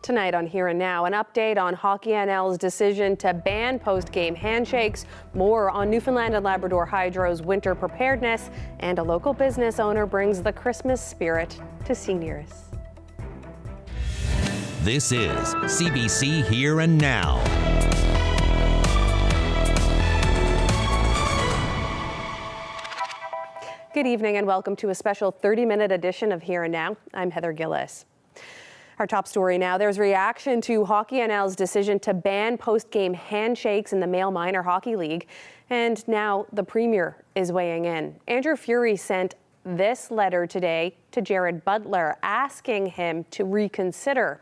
Tonight on Here and Now, an update on Hockey NL's decision to ban post-game handshakes, more on Newfoundland and Labrador Hydro's winter preparedness, and a local business owner brings the Christmas spirit to seniors. This is CBC Here and Now. Good evening and welcome to a special 30-minute edition of Here and Now. I'm Heather Gillis. Our top story now, there's reaction to Hockey NL's decision to ban post-game handshakes in the Male Minor Hockey League. And now the Premier is weighing in. Andrew Furey sent this letter today to Jared Butler asking him to reconsider.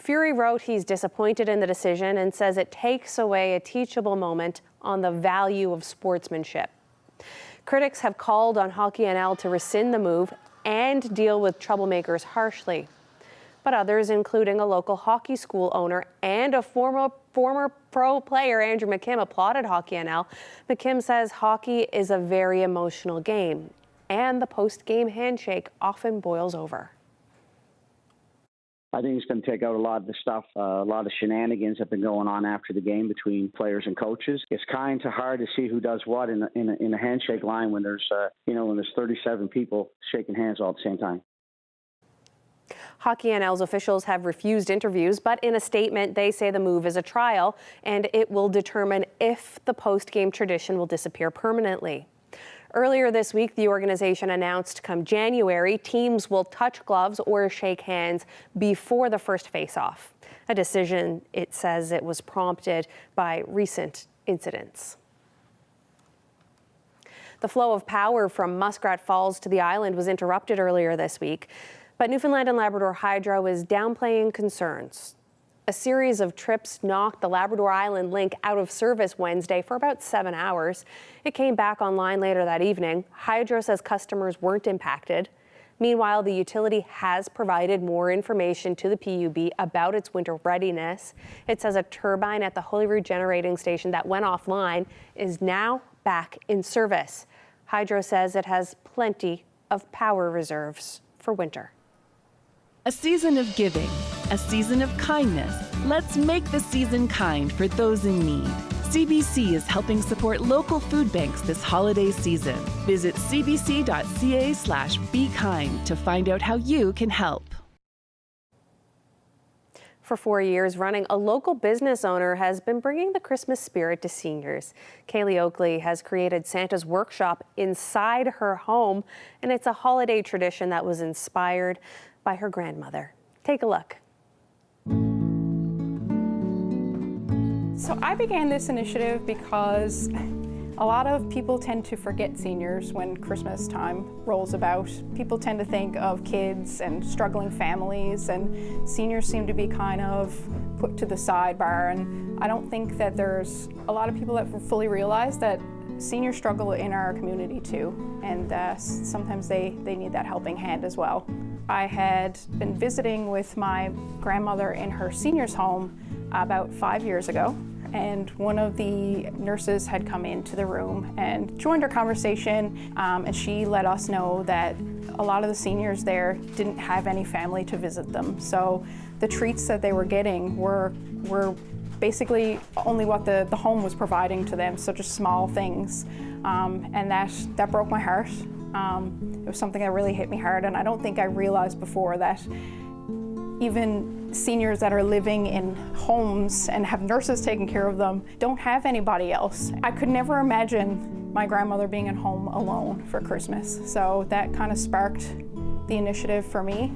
Furey wrote he's disappointed in the decision and says it takes away a teachable moment on the value of sportsmanship. Critics have called on Hockey NL to rescind the move and deal with troublemakers harshly. But others, including a local hockey school owner and a former pro player, Andrew McKim, applauded Hockey NL. McKim says hockey is a very emotional game, and the post-game handshake often boils over. I think it's going to take out a lot of the stuff, a lot of shenanigans that have been going on after the game between players and coaches. It's kind of hard to see who does what in a handshake line when there's, when there's 37 people shaking hands all at the same time. Hockey NL's officials have refused interviews, but in a statement, they say the move is a trial and it will determine if the post-game tradition will disappear permanently. Earlier this week, the organization announced come January, teams will touch gloves or shake hands before the first face-off. A decision, it says, it was prompted by recent incidents. The flow of power from Muskrat Falls to the island was interrupted earlier this week. But Newfoundland and Labrador Hydro is downplaying concerns. A series of trips knocked the Labrador Island link out of service Wednesday for about 7 hours. It came back online later that evening. Hydro says customers weren't impacted. Meanwhile, the utility has provided more information to the PUB about its winter readiness. It says a turbine at the Holyrood generating station that went offline is now back in service. Hydro says it has plenty of power reserves for winter. A season of giving, a season of kindness. Let's make the season kind for those in need. CBC is helping support local food banks this holiday season. Visit cbc.ca/bekind to find out how you can help. For 4 years running, a local business owner has been bringing the Christmas spirit to seniors. Kaylee Oakley has created Santa's workshop inside her home, and it's a holiday tradition that was inspired by her grandmother. Take a look. So I began this initiative because a lot of people tend to forget seniors when Christmas time rolls about. People tend to think of kids and struggling families, and seniors seem to be kind of put to the sidebar. And I don't think that there's a lot of people that fully realize that seniors struggle in our community too, and sometimes they need that helping hand as well. I had been visiting with my grandmother in her seniors home about 5 years ago, and one of the nurses had come into the room and joined our conversation, and she let us know that a lot of the seniors there didn't have any family to visit them. So the treats that they were getting were basically only what the home was providing to them, so just small things. And that broke my heart. It was something that really hit me hard, and I don't think I realized before that even seniors that are living in homes and have nurses taking care of them don't have anybody else. I could never imagine my grandmother being at home alone for Christmas, so that kind of sparked the initiative for me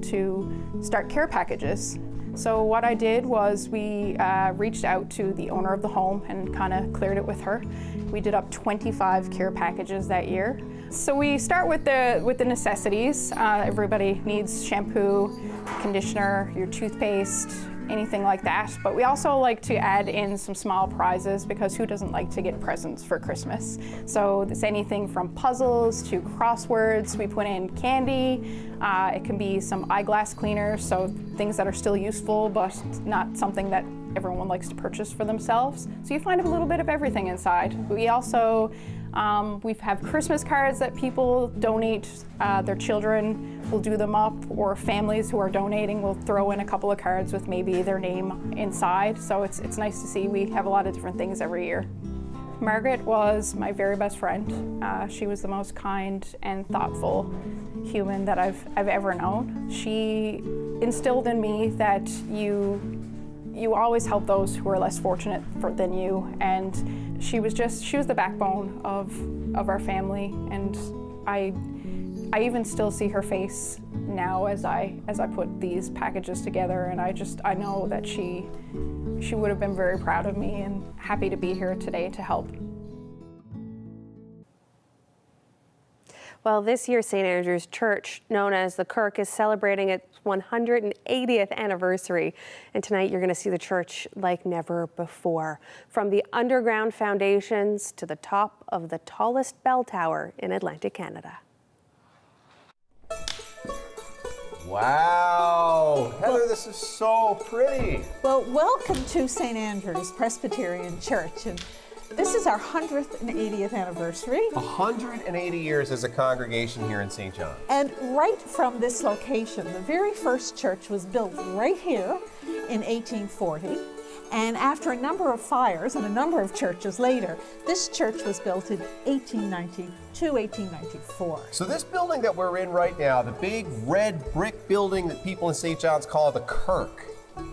to start care packages. So what I did was we reached out to the owner of the home and kind of cleared it with her. We did up 25 care packages that year. So we start with the necessities. Everybody needs shampoo, conditioner, your toothpaste, anything like that. But we also like to add in some small prizes, because who doesn't like to get presents for Christmas? So it's anything from puzzles to crosswords. We put in candy. It can be some eyeglass cleaners, so things that are still useful but not something that everyone likes to purchase for themselves. So you find a little bit of everything inside. We also We have Christmas cards that people donate. Their children will do them up, or families who are donating will throw in a couple of cards with maybe their name inside. So it's nice to see. We have a lot of different things every year. Margaret was my very best friend. She was the most kind and thoughtful human that I've ever known. She instilled in me that you always help those who are less fortunate than you, and she was the backbone of our family, and I even still see her face now as I put these packages together, and I know that she would have been very proud of me and happy to be here today to help. Well, this year, St. Andrew's Church, known as the Kirk, is celebrating its 180th anniversary. And tonight, you're going to see the church like never before. From the underground foundations to the top of the tallest bell tower in Atlantic Canada. Wow, Heather, this is so pretty. Well, welcome to St. Andrew's Presbyterian Church. And this is our 180th anniversary. 180 years as a congregation here in St. John. And right from this location, the very first church was built right here in 1840. And after a number of fires and a number of churches later, this church was built in 1892, 1894. So this building that we're in right now, the big red brick building that people in St. John's call the Kirk,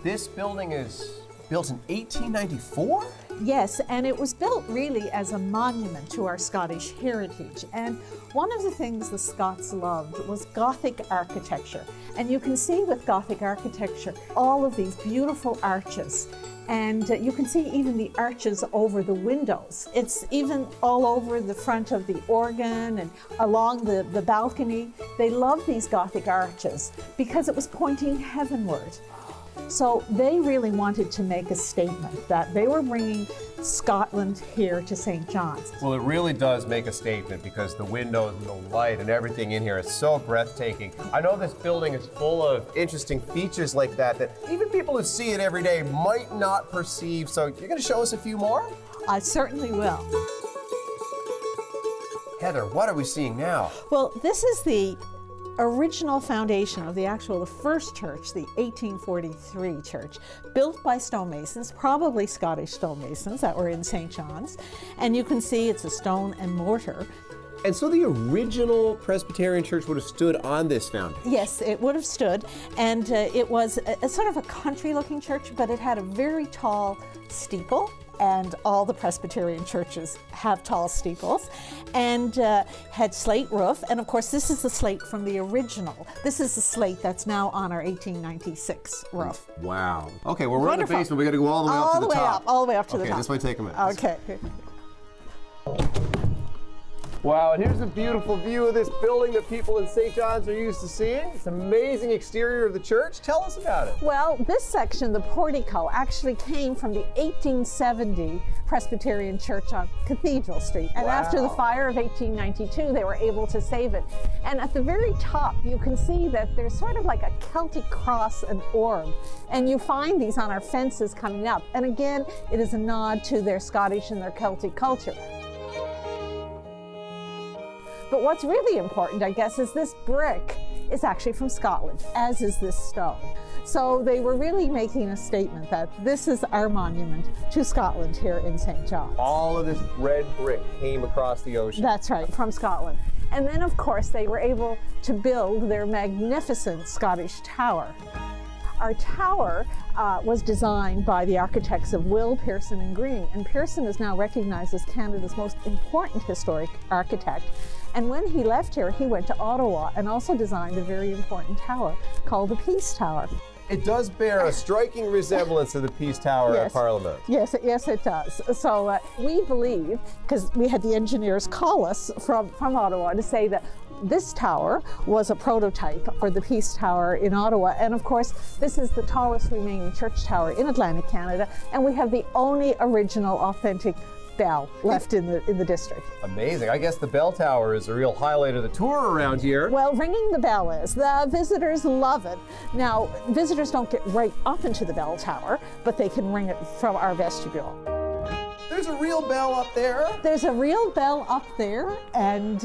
this building is built in 1894? Yes, and it was built really as a monument to our Scottish heritage. And one of the things the Scots loved was Gothic architecture. And you can see with Gothic architecture all of these beautiful arches. And you can see even the arches over the windows. It's even all over the front of the organ and along the balcony. They loved these Gothic arches because it was pointing heavenward. So they really wanted to make a statement that they were bringing Scotland here to St. John's. Well, it really does make a statement because the windows and the light and everything in here is so breathtaking. I know this building is full of interesting features like that even people who see it every day might not perceive. So you're going to show us a few more? I certainly will. Heather, what are we seeing now? Well, this is the original foundation of the first church, the 1843 church, built by stonemasons, probably Scottish stonemasons that were in St. John's. And you can see it's a stone and mortar. And so the original Presbyterian church would have stood on this foundation? Yes, it would have stood. And it was a sort of a country-looking church, but it had a very tall steeple. And all the Presbyterian churches have tall steeples, and had slate roof. And of course, this is the slate from the original. This is the slate that's now on our 1896 roof. Wow. Okay, well, we're Wonderful. in the basement. We got to go all the way up to the top. All the way up to the top. Okay, this might take a minute. Okay. Wow, and here's a beautiful view of this building that people in St. John's are used to seeing. It's an amazing exterior of the church. Tell us about it. Well, this section, the portico, actually came from the 1870 Presbyterian Church on Cathedral Street. And after the fire of 1892, they were able to save it. And at the very top, you can see that there's sort of like a Celtic cross and orb. And you find these on our fences coming up. And again, it is a nod to their Scottish and their Celtic culture. But what's really important, I guess, is this brick is actually from Scotland, as is this stone. So they were really making a statement that this is our monument to Scotland here in St. John's. All of this red brick came across the ocean. That's right, from Scotland. And then, of course, they were able to build their magnificent Scottish tower. Our tower was designed by the architects of Will, Pearson and Green. And Pearson is now recognized as Canada's most important historic architect. And when he left here, he went to Ottawa and also designed a very important tower called the Peace Tower. It does bear a striking resemblance to the Peace Tower at Parliament. Yes, it does. So we believe, because we had the engineers call us from Ottawa to say that this tower was a prototype for the Peace Tower in Ottawa. And of course, this is the tallest remaining church tower in Atlantic Canada. And we have the only original authentic bell left in the district. Amazing. I guess the bell tower is a real highlight of the tour around here. Well, ringing the bell is. The visitors love it. Now, visitors don't get right up into the bell tower, but they can ring it from our vestibule. There's there's a real bell up there. There's a real bell up there, and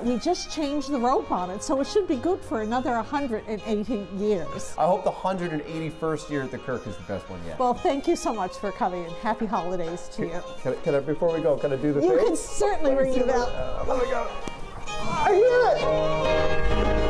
we just changed the rope on it, so it should be good for another 180 years. I hope the 181st year at the Kirk is the best one yet. Well, thank you so much for coming, and happy holidays to you. Can I, before we go, can I do the thing? You can certainly ring the bell. Let me go. I hear it!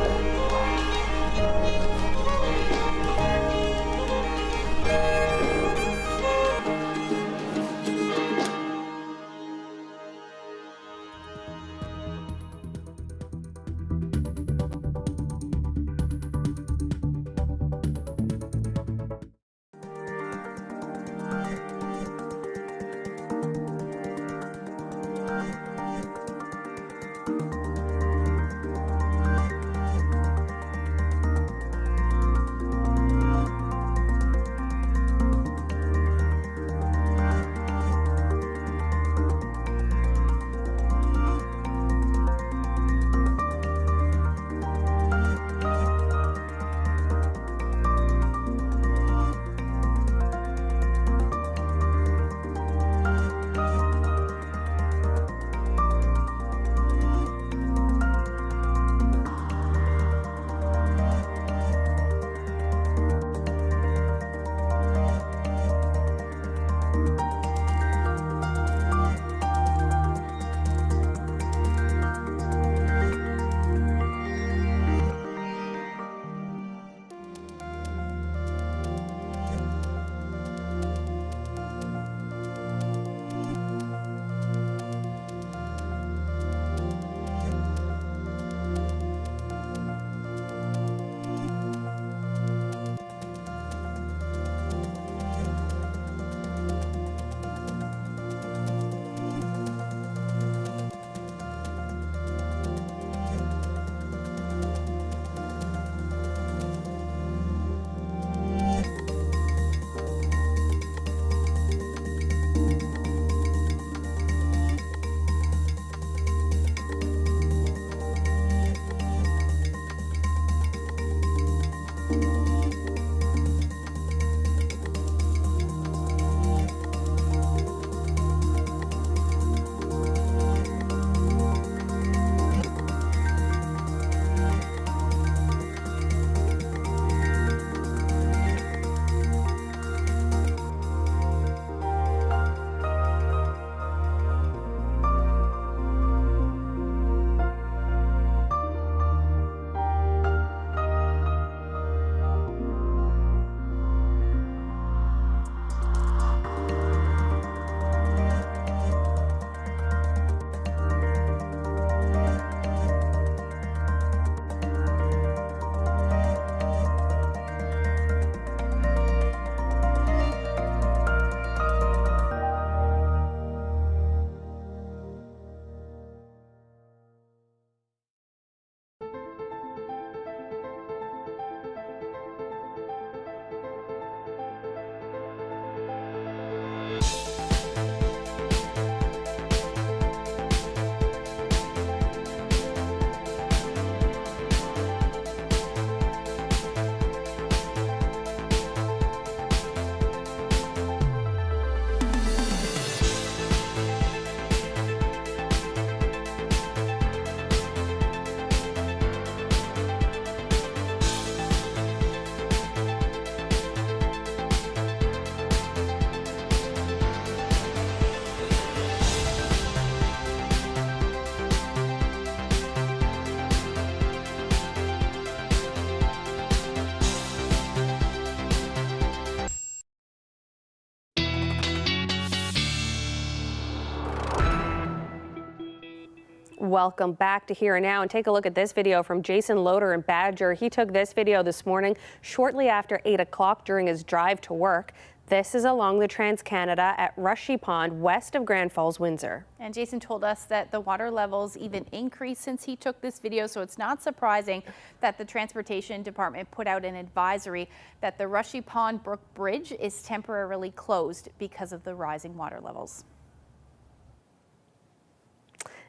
Welcome back to Here and Now, and take a look at this video from Jason Loader in Badger. He took this video this morning shortly after 8 o'clock during his drive to work. This is along the Trans-Canada at Rushy Pond, west of Grand Falls, Windsor. And Jason told us that the water levels even increased since he took this video, so it's not surprising that the Transportation Department put out an advisory that the Rushy Pond Brook Bridge is temporarily closed because of the rising water levels.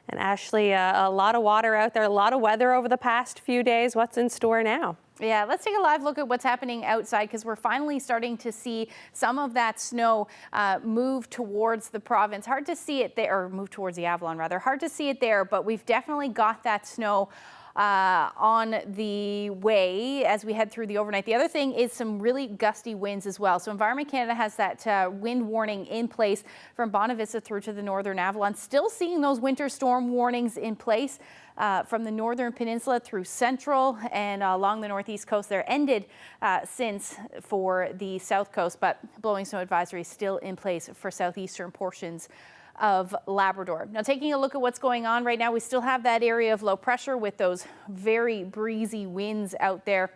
And Ashley, a lot of water out there, a lot of weather over the past few days. What's in store now? Yeah, let's take a live look at what's happening outside, because we're finally starting to see some of that snow move towards the province. Hard to see it there, or move towards the Avalon rather. Hard to see it there, but we've definitely got that snow on the way as we head through the overnight. The other thing is some really gusty winds as well. So Environment Canada has that wind warning in place from Bonavista through to the Northern Avalon. Still seeing those winter storm warnings in place from the Northern Peninsula through Central and along the Northeast coast. They're ended since for the South Coast, but blowing snow advisory still in place for southeastern portions of Labrador. Now, taking a look at what's going on right now, we still have that area of low pressure with those very breezy winds out there.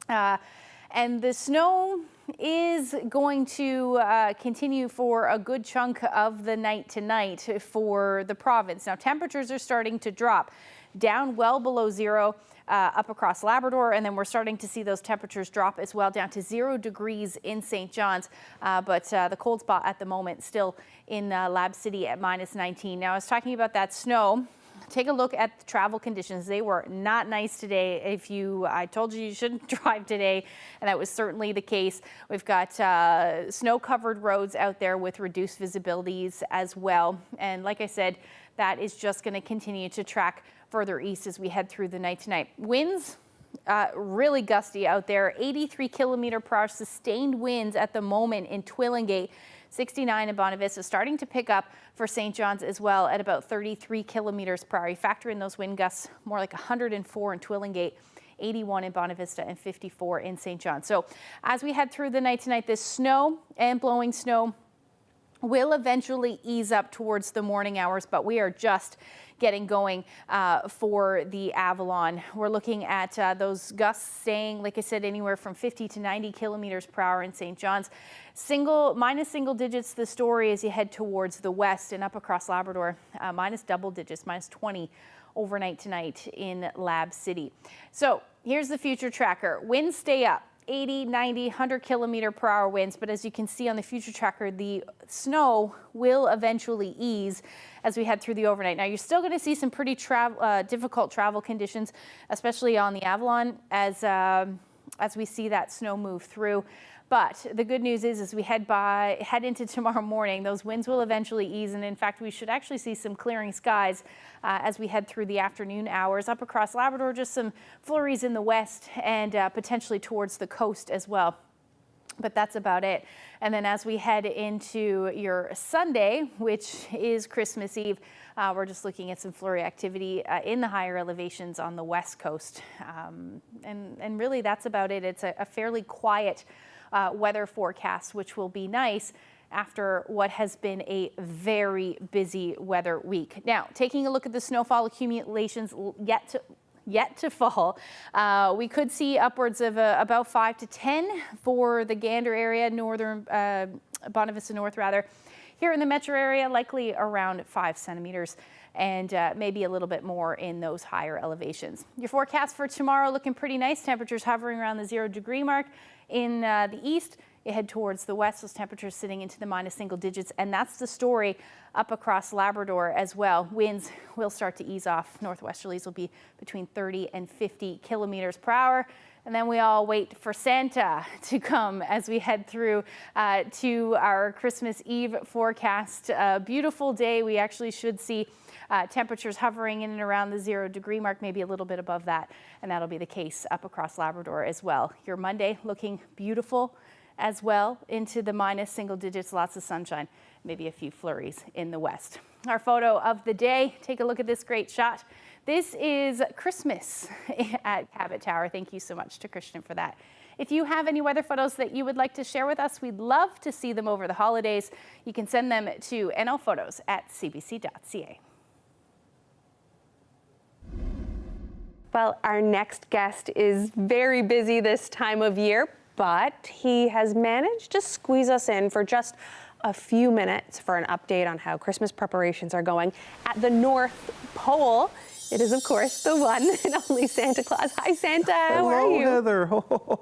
And the snow is going to continue for a good chunk of the night tonight for the province. Now, temperatures are starting to drop down well below zero up across Labrador, and then we're starting to see those temperatures drop as well down to 0 degrees in St. John's, but the cold spot at the moment still in Lab City at -19. Now, I was talking about that snow. Take a look at the travel conditions. They were not nice today. I told you shouldn't drive today, and that was certainly the case. We've got snow-covered roads out there with reduced visibilities as well. And like I said, that is just going to continue to track further east as we head through the night tonight. Winds really gusty out there. 83 km/h sustained winds at the moment in Twillingate. 69 in Bonavista, starting to pick up for St. John's as well at about 33 km/h. You factor in those wind gusts, more like 104 in Twillingate, 81 in Bonavista, and 54 in St. John's. So as we head through the night tonight, this snow and blowing snow will eventually ease up towards the morning hours, but we are just getting going for the Avalon. We're looking at those gusts staying, like I said, anywhere from 50 to 90 km/h in St. John's. Minus single digits the story as you head towards the west and up across Labrador. Minus double digits, minus 20 overnight tonight in Lab City. So here's the future tracker. Winds stay up. 80, 90, 100 km/h winds, but as you can see on the future tracker, the snow will eventually ease as we head through the overnight. Now, you're still going to see some pretty difficult travel conditions, especially on the Avalon as we see that snow move through. But the good news is, as we head into tomorrow morning, those winds will eventually ease. And in fact, we should actually see some clearing skies as we head through the afternoon hours. Up across Labrador, just some flurries in the west and potentially towards the coast as well. But that's about it. And then as we head into your Sunday, which is Christmas Eve, we're just looking at some flurry activity in the higher elevations on the west coast. And really, that's about it. It's a fairly quiet weather forecast, which will be nice after what has been a very busy weather week. Now, taking a look at the snowfall accumulations yet to fall, we could see upwards of about 5 to 10 for the Gander area, northern Bonavista North rather. Here in the metro area, likely around 5 centimeters. And maybe a little bit more in those higher elevations. Your forecast for tomorrow looking pretty nice. Temperatures hovering around the 0 degree mark. In the east, you head towards the west, those temperatures sitting into the minus single digits. And that's the story up across Labrador as well. Winds will start to ease off. Northwesterlies will be between 30 and 50 km/h. And then we all wait for Santa to come as we head through to our Christmas Eve forecast. A beautiful day. We actually should see temperatures hovering in and around the 0 degree mark, maybe a little bit above that. And that'll be the case up across Labrador as well. Your Monday looking beautiful as well into the minus single digits, lots of sunshine, maybe a few flurries in the west. Our photo of the day, take a look at this great shot. This is Christmas at Cabot Tower. Thank you so much to Christian for that. If you have any weather photos that you would like to share with us, we'd love to see them over the holidays. You can send them to nlphotos@cbc.ca. Well, our next guest is very busy this time of year, but he has managed to squeeze us in for just a few minutes for an update on how Christmas preparations are going at the North Pole. It is, of course, the one and only Santa Claus. Hi, Santa. How are you? Hello, Heather.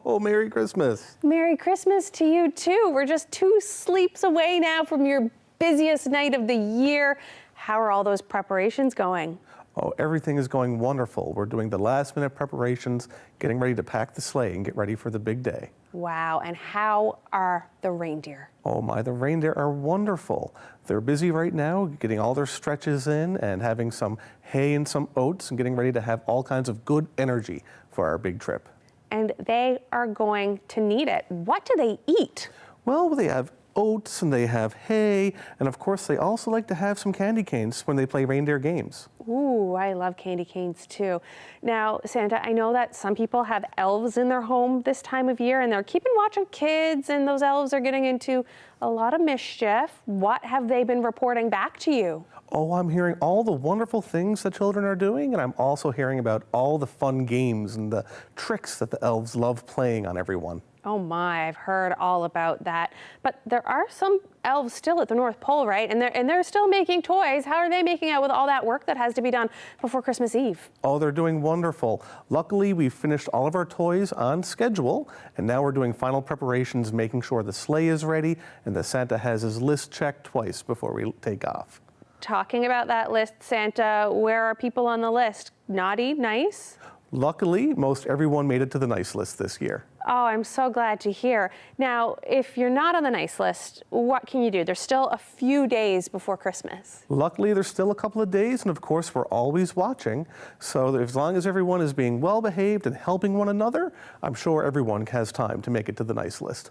Oh, Merry Christmas. Merry Christmas to you, too. We're just 2 sleeps away now from your busiest night of the year. How are all those preparations going? Oh, everything is going wonderful. We're doing the last minute preparations, getting ready to pack the sleigh and get ready for the big day. Wow, and how are the reindeer? Oh my, the reindeer are wonderful. They're busy right now getting all their stretches in and having some hay and some oats and getting ready to have all kinds of good energy for our big trip. And they are going to need it. What do they eat? Well, they have oats and they have hay, and of course they also like to have some candy canes when they play reindeer games. Ooh, I love candy canes too. Now, Santa, I know that some people have elves in their home this time of year and they're keeping watch on kids, and those elves are getting into a lot of mischief. What have they been reporting back to you? Oh, I'm hearing all the wonderful things that children are doing, and I'm also hearing about all the fun games and the tricks that the elves love playing on everyone. Oh my, I've heard all about that. But there are some elves still at the North Pole, right? And they're still making toys. How are they making out with all that work that has to be done before Christmas Eve? Oh, they're doing wonderful. Luckily, we've finished all of our toys on schedule, and now we're doing final preparations, making sure the sleigh is ready and that Santa has his list checked twice before we take off. Talking about that list, Santa, where are people on the list? Naughty, nice? Luckily, most everyone made it to the nice list this year. Oh, I'm so glad to hear. Now, if you're not on the nice list, what can you do? There's still a few days before Christmas. Luckily, there's still a couple of days, and of course, we're always watching. So that as long as everyone is being well behaved and helping one another, I'm sure everyone has time to make it to the nice list.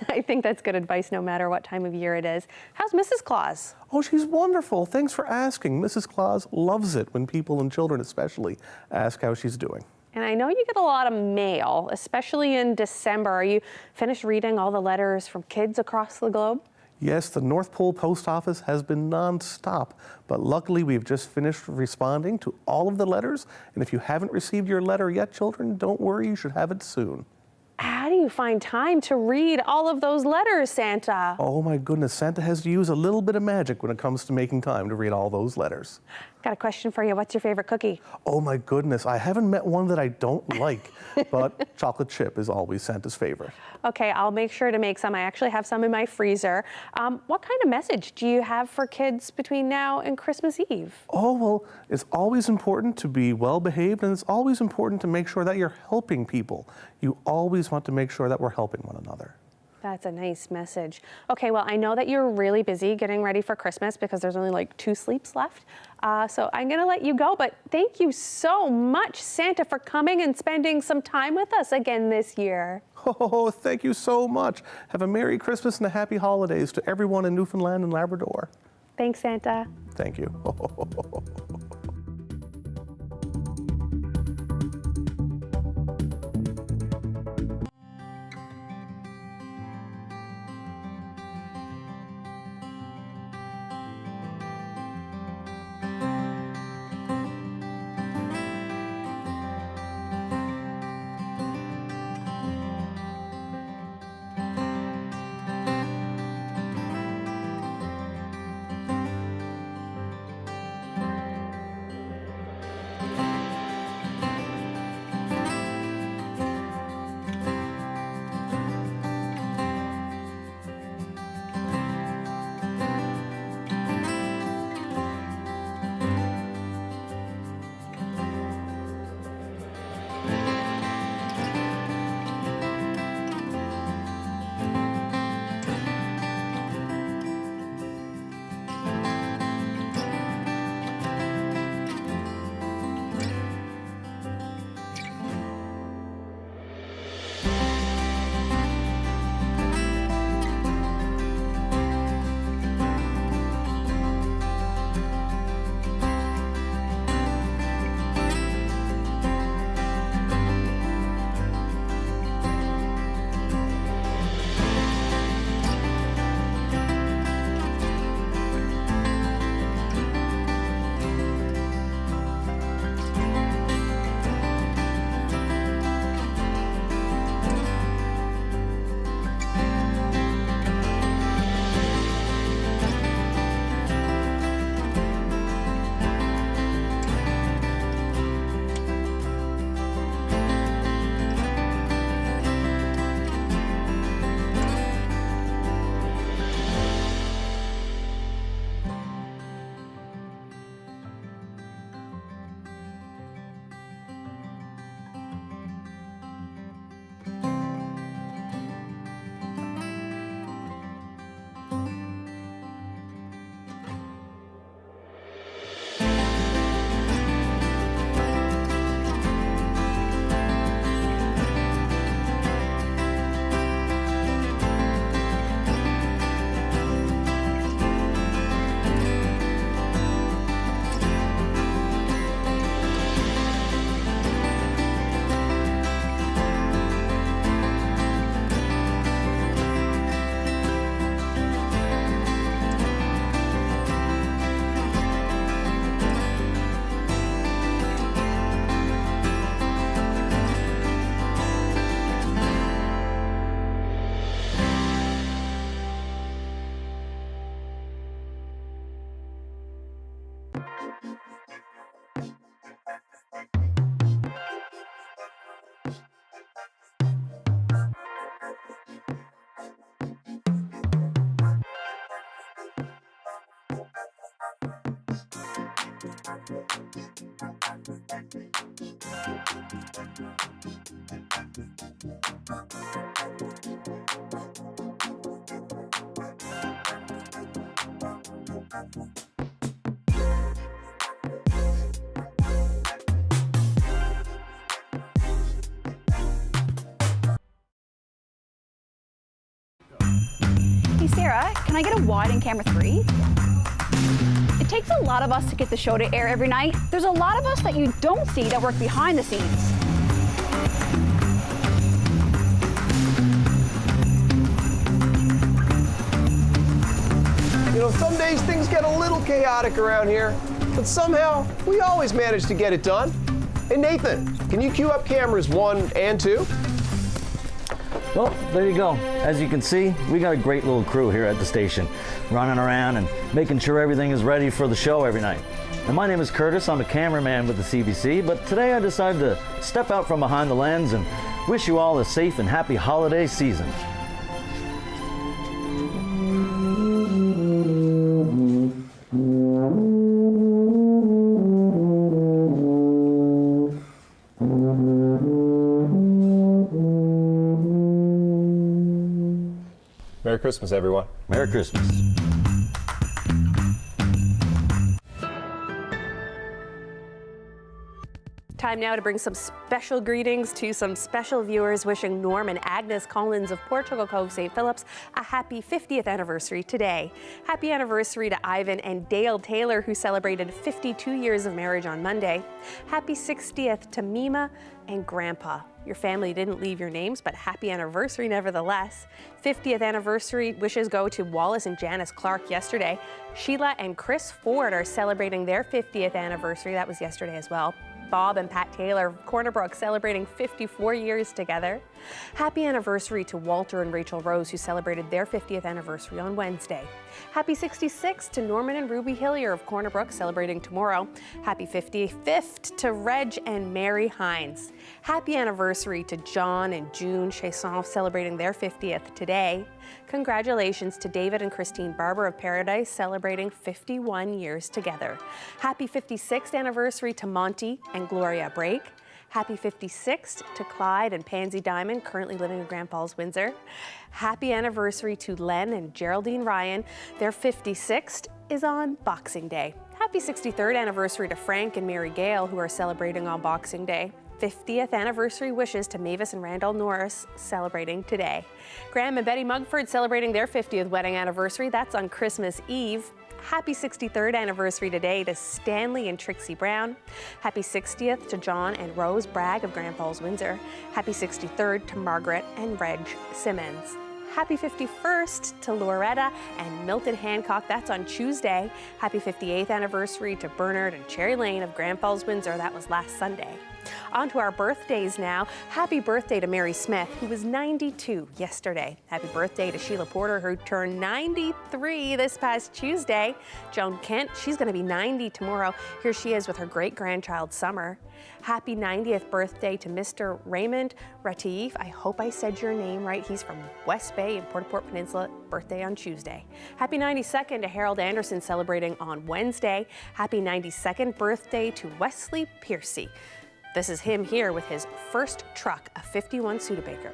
I think that's good advice no matter what time of year it is. How's Mrs. Claus? Oh, she's wonderful. Thanks for asking. Mrs. Claus loves it when people, and children especially, ask how she's doing. And I know you get a lot of mail, especially in December. Are you finished reading all the letters from kids across the globe? Yes, the North Pole Post Office has been nonstop, but luckily we've just finished responding to all of the letters. And if you haven't received your letter yet, children, don't worry, you should have it soon. How do you find time to read all of those letters, Santa? Oh my goodness, Santa has to use a little bit of magic when it comes to making time to read all those letters. Got a question for you. What's your favorite cookie? Oh my goodness, I haven't met one that I don't like, but chocolate chip is always Santa's favorite. Okay, I'll make sure to make some. I actually have some in my freezer. What kind of message do you have for kids between now and Christmas Eve? Oh, well, it's always important to be well behaved, and it's always important to make sure that you're helping people. You always want to make sure that we're helping one another. That's a nice message. Okay, well, I know that you're really busy getting ready for Christmas because there's only like 2 sleeps left. So I'm gonna let you go, but thank you so much, Santa, for coming and spending some time with us again this year. Oh, thank you so much. Have a Merry Christmas and a Happy Holidays to everyone in Newfoundland and Labrador. Thanks, Santa. Thank you. Hey Sarah, can I get a wide in camera 3? It takes a lot of us to get the show to air every night. There's a lot of us that you don't see that work behind the scenes. You know, some days things get a little chaotic around here, but somehow we always manage to get it done. Hey Nathan, can you cue up cameras 1 and 2? Well, there you go. As you can see, we got a great little crew here at the station, running around and making sure everything is ready for the show every night. And my name is Curtis. I'm a cameraman with the CBC, but today I decided to step out from behind the lens and wish you all a safe and happy holiday season. Merry Christmas, everyone. Merry Christmas. Time now to bring some special greetings to some special viewers, wishing Norm and Agnes Collins of Portugal Cove St. Phillips a happy 50th anniversary today. Happy anniversary to Ivan and Dale Taylor, who celebrated 52 years of marriage on Monday. Happy 60th to Mima and Grandpa. Your family didn't leave your names, but happy anniversary nevertheless. 50th anniversary wishes go to Wallace and Janice Clark yesterday. Sheila and Chris Ford are celebrating their 50th anniversary. That was yesterday as well. Bob and Pat Taylor of Corner Brook celebrating 54 years together. Happy anniversary to Walter and Rachel Rose, who celebrated their 50th anniversary on Wednesday. Happy 66 to Norman and Ruby Hillier of Corner Brook celebrating tomorrow. Happy 55th to Reg and Mary Hines. Happy anniversary to John and June Chasson celebrating their 50th today. Congratulations to David and Christine Barber of Paradise celebrating 51 years together. Happy 56th anniversary to Monty and Gloria Brake. Happy 56th to Clyde and Pansy Diamond, currently living in Grand Falls, Windsor. Happy anniversary to Len and Geraldine Ryan. Their 56th is on Boxing Day. Happy 63rd anniversary to Frank and Mary Gale, who are celebrating on Boxing Day. 50th anniversary wishes to Mavis and Randall Norris celebrating today. Graham and Betty Mugford celebrating their 50th wedding anniversary. That's on Christmas Eve. Happy 63rd anniversary today to Stanley and Trixie Brown. Happy 60th to John and Rose Bragg of Grand Falls, Windsor. Happy 63rd to Margaret and Reg Simmons. Happy 51st to Loretta and Milton Hancock. That's on Tuesday. Happy 58th anniversary to Bernard and Cherry Lane of Grand Falls, Windsor. That was last Sunday. On to our birthdays now. Happy birthday to Mary Smith, who was 92 yesterday. Happy birthday to Sheila Porter, who turned 93 this past Tuesday. Joan Kent, she's going to be 90 tomorrow. Here she is with her great-grandchild, Summer. Happy 90th birthday to Mr. Raymond Retief. I hope I said your name right. He's from West Bay in Port Peninsula. Birthday on Tuesday. Happy 92nd to Harold Anderson, celebrating on Wednesday. Happy 92nd birthday to Wesley Piercy. This is him here with his first truck, a 51 Studebaker.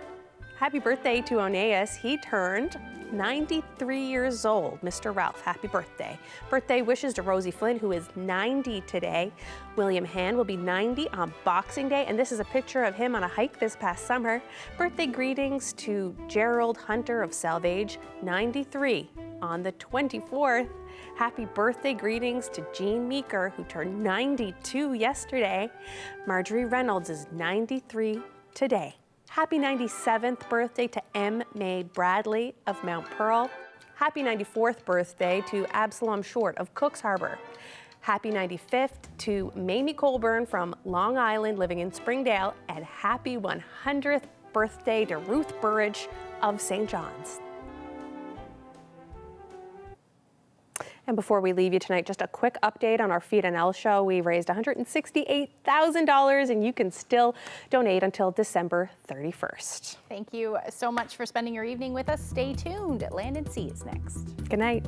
Happy birthday to Oneas. He turned 93 years old. Mr. Ralph, happy birthday. Birthday wishes to Rosie Flynn, who is 90 today. William Hand will be 90 on Boxing Day, and this is a picture of him on a hike this past summer. Birthday greetings to Gerald Hunter of Salvage, 93 on the 24th. Happy birthday greetings to Jean Meeker, who turned 92 yesterday. Marjorie Reynolds is 93 today. Happy 97th birthday to M. May Bradley of Mount Pearl. Happy 94th birthday to Absalom Short of Cooks Harbor. Happy 95th to Mamie Colburn from Long Island, living in Springdale. And happy 100th birthday to Ruth Burridge of St. John's. And before we leave you tonight, just a quick update on our Feed and L show. We raised $168,000, and you can still donate until December 31st. Thank you so much for spending your evening with us. Stay tuned. Land and Sea is next. Good night.